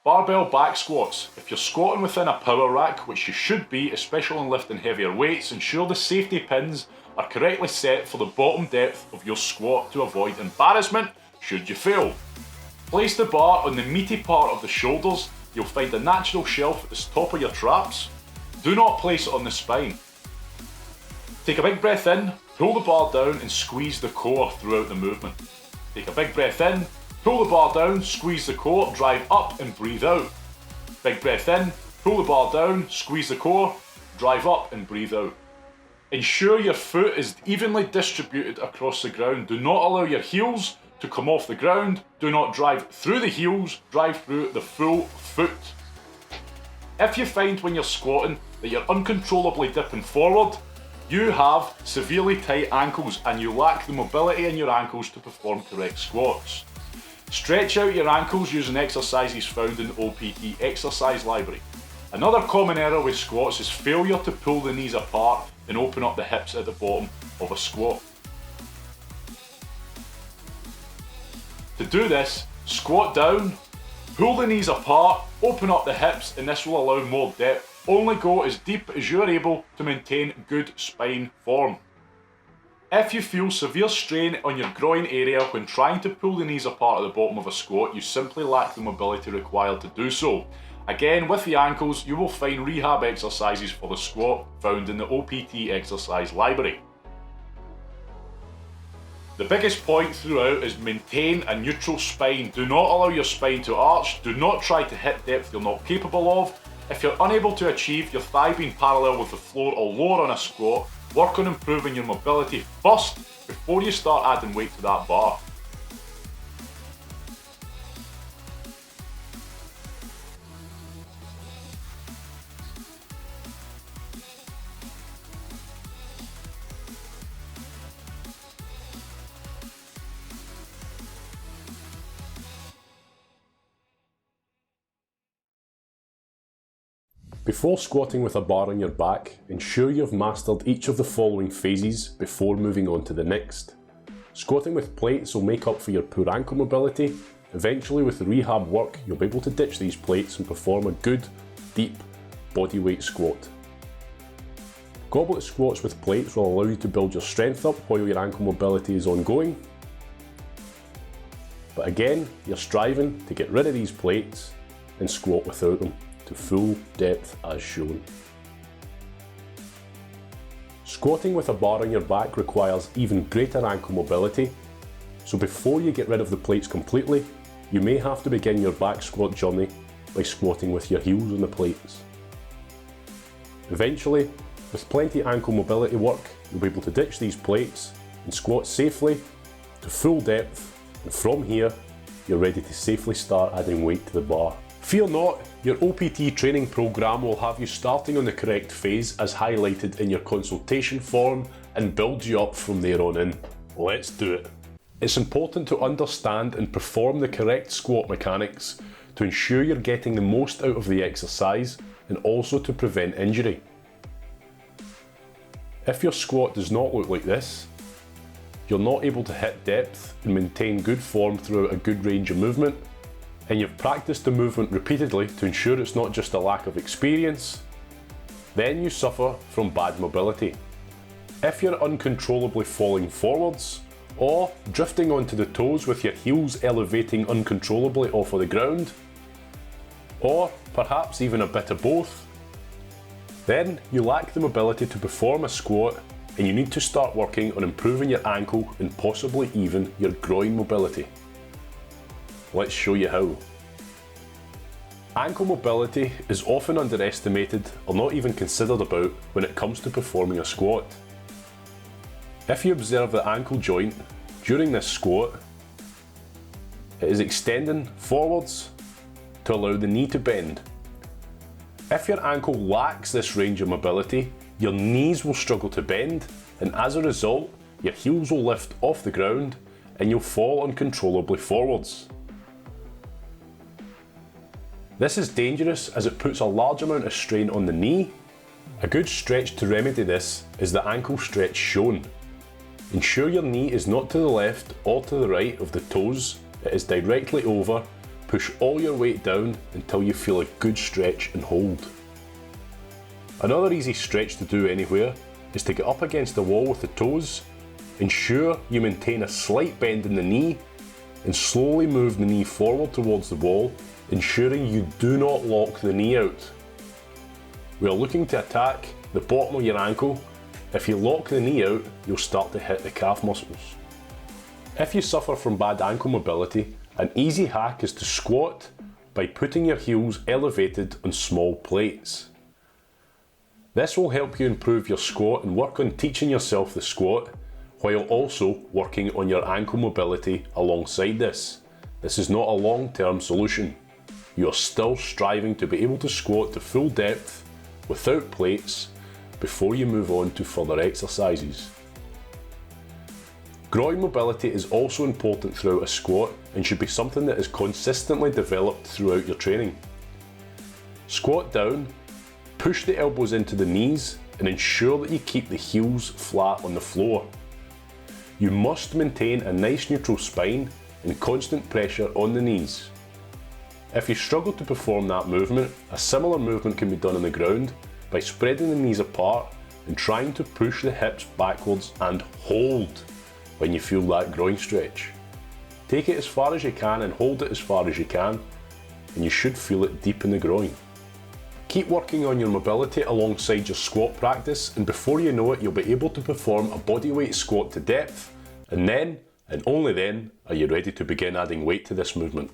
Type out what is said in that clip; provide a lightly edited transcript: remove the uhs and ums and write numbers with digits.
Barbell back squats. If you're squatting within a power rack, which you should be, especially when lifting heavier weights, ensure the safety pins are correctly set for the bottom depth of your squat to avoid embarrassment should you fail. Place the bar on the meaty part of the shoulders. You'll find a natural shelf at the top of your traps. Do not place it on the spine. Take a big breath in, pull the bar down and squeeze the core throughout the movement. Take a big breath in, pull the bar down, squeeze the core, drive up and breathe out. Big breath in, pull the bar down, squeeze the core, drive up and breathe out. Ensure your foot is evenly distributed across the ground. Do not allow your heels to come off the ground. Do not drive through the heels, drive through the full foot. If you find when you're squatting that you're uncontrollably dipping forward, you have severely tight ankles and you lack the mobility in your ankles to perform correct squats. Stretch out your ankles using exercises found in the OPT exercise library. Another common error with squats is failure to pull the knees apart and open up the hips at the bottom of a squat. To do this, squat down, pull the knees apart, open up the hips, and this will allow more depth. Only go as deep as you are able to maintain good spine form. If you feel severe strain on your groin area when trying to pull the knees apart at the bottom of a squat, you simply lack the mobility required to do so. Again, with the ankles, you will find rehab exercises for the squat found in the OPT exercise library. The biggest point throughout is maintain a neutral spine. Do not allow your spine to arch. Do not try to hit depth you're not capable of. If you're unable to achieve your thigh being parallel with the floor or lower on a squat, work on improving your mobility first before you start adding weight to that bar. Before squatting with a bar on your back, ensure you've mastered each of the following phases before moving on to the next. Squatting with plates will make up for your poor ankle mobility. Eventually, with the rehab work, you'll be able to ditch these plates and perform a good, deep bodyweight squat. Goblet squats with plates will allow you to build your strength up while your ankle mobility is ongoing. But again, you're striving to get rid of these plates and squat without them to full depth as shown. Squatting with a bar on your back requires even greater ankle mobility, so before you get rid of the plates completely, you may have to begin your back squat journey by squatting with your heels on the plates. Eventually, with plenty of ankle mobility work, you'll be able to ditch these plates and squat safely to full depth, and from here, you're ready to safely start adding weight to the bar. Fear not, your OPT training program will have you starting on the correct phase as highlighted in your consultation form and build you up from there on in. Let's do it. It's important to understand and perform the correct squat mechanics to ensure you're getting the most out of the exercise and also to prevent injury. If your squat does not look like this, you're not able to hit depth and maintain good form throughout a good range of movement, and you've practiced the movement repeatedly to ensure it's not just a lack of experience, then you suffer from bad mobility. If you're uncontrollably falling forwards, or drifting onto the toes with your heels elevating uncontrollably off of the ground, or perhaps even a bit of both, then you lack the mobility to perform a squat and you need to start working on improving your ankle and possibly even your groin mobility. Let's show you how. Ankle mobility is often underestimated or not even considered about when it comes to performing a squat. If you observe the ankle joint during this squat, it is extending forwards to allow the knee to bend. If your ankle lacks this range of mobility, your knees will struggle to bend, and as a result, your heels will lift off the ground and you'll fall uncontrollably forwards. This is dangerous as it puts a large amount of strain on the knee. A good stretch to remedy this is the ankle stretch shown. Ensure your knee is not to the left or to the right of the toes, it is directly over, push all your weight down until you feel a good stretch and hold. Another easy stretch to do anywhere is to get up against the wall with the toes. Ensure you maintain a slight bend in the knee and slowly move the knee forward towards the wall, ensuring you do not lock the knee out. We are looking to attack the bottom of your ankle. If you lock the knee out, you'll start to hit the calf muscles. If you suffer from bad ankle mobility, an easy hack is to squat by putting your heels elevated on small plates. This will help you improve your squat and work on teaching yourself the squat, while also working on your ankle mobility alongside this. This is not a long-term solution. You are still striving to be able to squat to full depth without plates before you move on to further exercises. Groin mobility is also important throughout a squat and should be something that is consistently developed throughout your training. Squat down, push the elbows into the knees and ensure that you keep the heels flat on the floor. You must maintain a nice neutral spine and constant pressure on the knees. If you struggle to perform that movement, a similar movement can be done on the ground by spreading the knees apart and trying to push the hips backwards and hold when you feel that groin stretch. Take it as far as you can and hold it as far as you can, and you should feel it deep in the groin. Keep working on your mobility alongside your squat practice, and before you know it, you'll be able to perform a bodyweight squat to depth, and then, and only then, are you ready to begin adding weight to this movement.